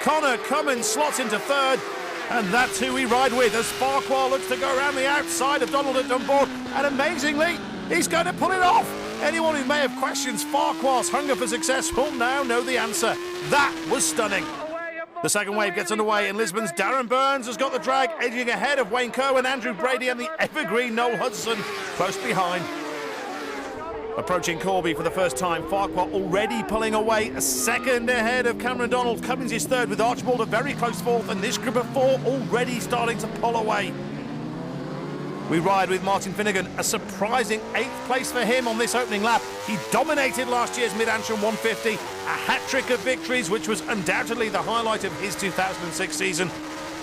Connor Cummins slots into third, and that's who we ride with as Farquhar looks to go around the outside of Donald at Dunboard, and amazingly, he's going to pull it off. Anyone who may have questions Farquhar's hunger for success will now know the answer. That was stunning. The second wave gets underway, and Lisbon's Darren Burns has got the drag, edging ahead of Wayne Cohen, Andrew Brady and the evergreen Noel Hudson close behind. Approaching Corby for the first time, Farquhar already pulling away, a second ahead of Cameron Donald. Cummins is third with Archibald a very close fourth, and this group of four already starting to pull away. We ride with Martin Finnegan, a surprising 8th place for him on this opening lap. He dominated last year's Mid-Antrim 150, a hat-trick of victories, which was undoubtedly the highlight of his 2006 season.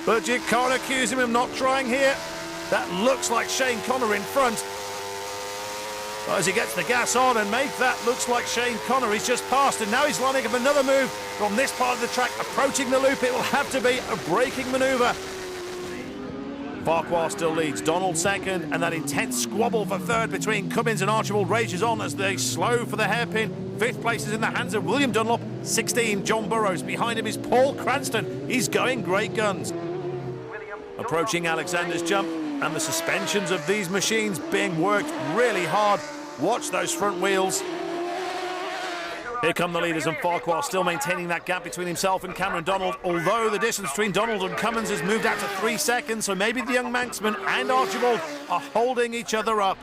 But you can't accuse him of not trying here. That looks like Shane Connor in front. But as he gets the gas on and make that looks like Shane Connor, he's just passed, and now he's lining up another move from this part of the track, approaching the loop. It will have to be a braking manoeuvre. Farquhar still leads, Donald second, and that intense squabble for third between Cummins and Archibald rages on as they slow for the hairpin. 5th place is in the hands of William Dunlop, 16, John Burrows. Behind him is Paul Cranston. He's going great guns. Approaching Alexander's jump, and the suspensions of these machines being worked really hard. Watch those front wheels. Here come the leaders, and Farquhar still maintaining that gap between himself and Cameron Donald, although the distance between Donald and Cummins has moved out to 3 seconds, so maybe the young Manxman and Archibald are holding each other up.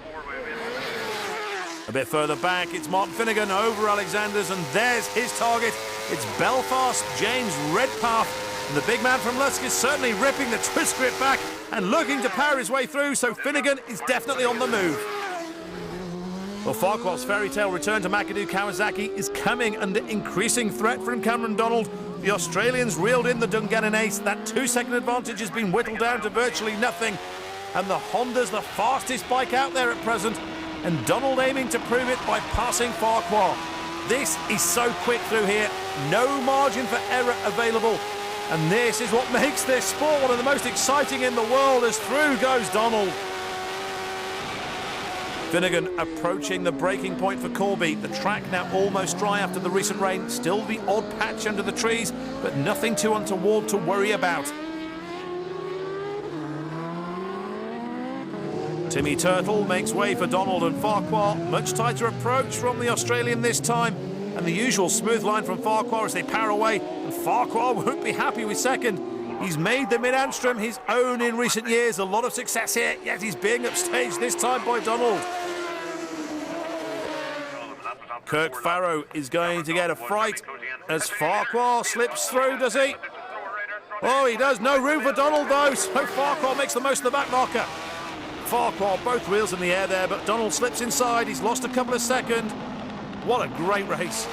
A bit further back, it's Martin Finnegan over Alexander's, and there's his target. It's Belfast James Redpath, and the big man from Lusk is certainly ripping the twist grip back and looking to power his way through, so Finnegan is definitely on the move. Well, Farquhar's fairy tale return to McAdoo Kawasaki is coming under increasing threat from Cameron Donald. The Australians reeled in the Dungannon ace. That 2-second advantage has been whittled down to virtually nothing. And the Honda's the fastest bike out there at present. And Donald aiming to prove it by passing Farquhar. This is so quick through here. No margin for error available. And this is what makes this sport one of the most exciting in the world, as through goes Donald. Finnegan approaching the breaking point for Corby. The track now almost dry after the recent rain. Still the odd patch under the trees, but nothing too untoward to worry about. Timmy Turtle makes way for Donald and Farquhar. Much tighter approach from the Australian this time. And the usual smooth line from Farquhar as they power away. And Farquhar won't be happy with second. He's made the Mid-Antrim his own in recent years. A lot of success here, yet he's being upstaged this time by Donald. Kirk Farrow is going to get a fright as Farquhar slips through, does he? Oh, he does. No room for Donald, though, so Farquhar makes the most of the back marker. Farquhar, both wheels in the air there, but Donald slips inside. He's lost a couple of seconds. What a great race.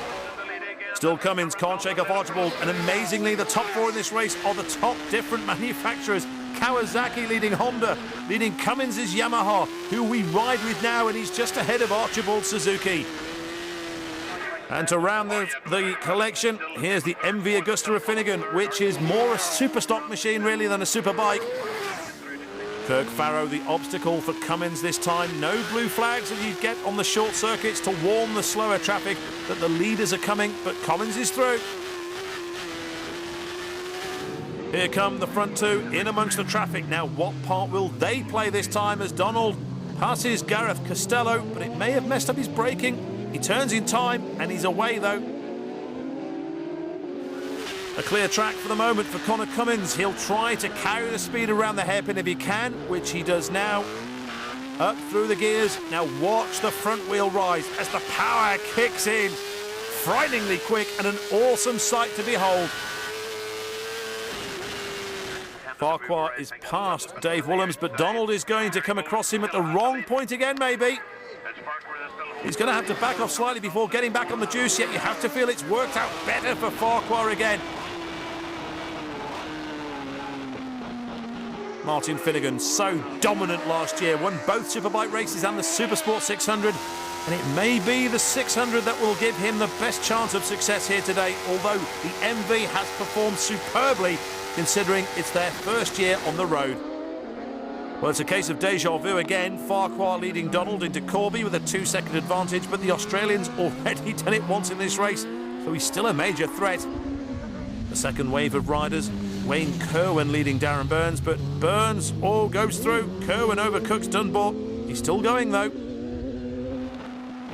Still Cummins can't shake off Archibald, and amazingly the top 4 in this race are the top different manufacturers. Kawasaki leading Honda, leading Cummins is Yamaha, who we ride with now, and he's just ahead of Archibald Suzuki. And to round the collection, here's the MV Augusta of Finnegan, which is more a super stock machine really than a Superbike. Kirk Farrow, the obstacle for Cummins this time. No blue flags as you get on the short circuits to warn the slower traffic that the leaders are coming, but Cummins is through. Here come the front 2 in amongst the traffic. Now, what part will they play this time as Donald passes Gareth Costello, but it may have messed up his braking. He turns in time, and he's away, though. A clear track for the moment for Connor Cummins. He'll try to carry the speed around the hairpin if he can, which he does now. Up through the gears. Now watch the front wheel rise as the power kicks in. Frighteningly quick and an awesome sight to behold. Farquhar is past Dave Willems, but Donald is going to come across him at the wrong point again, maybe. He's going to have to back off slightly before getting back on the juice, yet you have to feel it's worked out better for Farquhar again. Martin Finnegan, so dominant last year, won both Superbike races and the Supersport 600, and it may be the 600 that will give him the best chance of success here today, although the MV has performed superbly considering it's their first year on the road. Well, it's a case of deja vu again. Farquhar leading Donald into Corby with a 2-second advantage, but the Australian's already done it once in this race, so he's still a major threat. The second wave of riders, Wayne Kerwin leading Darren Burns, but Burns all goes through. Kerwin overcooks Dunbar. He's still going though.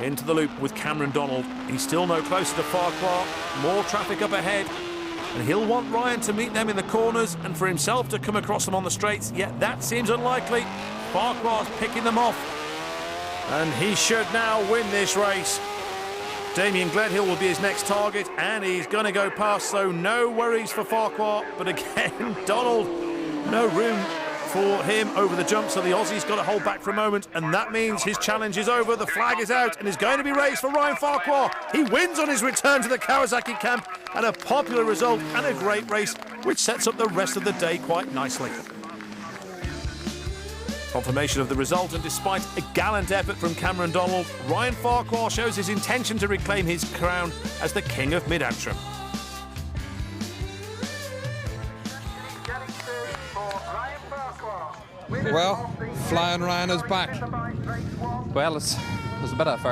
Into the loop with Cameron Donald. He's still no closer to Farquhar. More traffic up ahead. And he'll want Ryan to meet them in the corners and for himself to come across them on the straights, yet that seems unlikely. Farquhar's picking them off. And he should now win this race. Damien Gledhill will be his next target, and he's going to go past, so no worries for Farquhar. But again, Donald, no room for him over the jump, so the Aussie's got to hold back for a moment, and that means his challenge is over. The flag is out and is going to be raised for Ryan Farquhar. He wins on his return to the Kawasaki camp, and a popular result and a great race, which sets up the rest of the day quite nicely. Confirmation of the result, and despite a gallant effort from Cameron Donald, Ryan Farquhar shows his intention to reclaim his crown as the King of Mid-Antrim. Well, Flying Ryan is back. Well, it's a bit of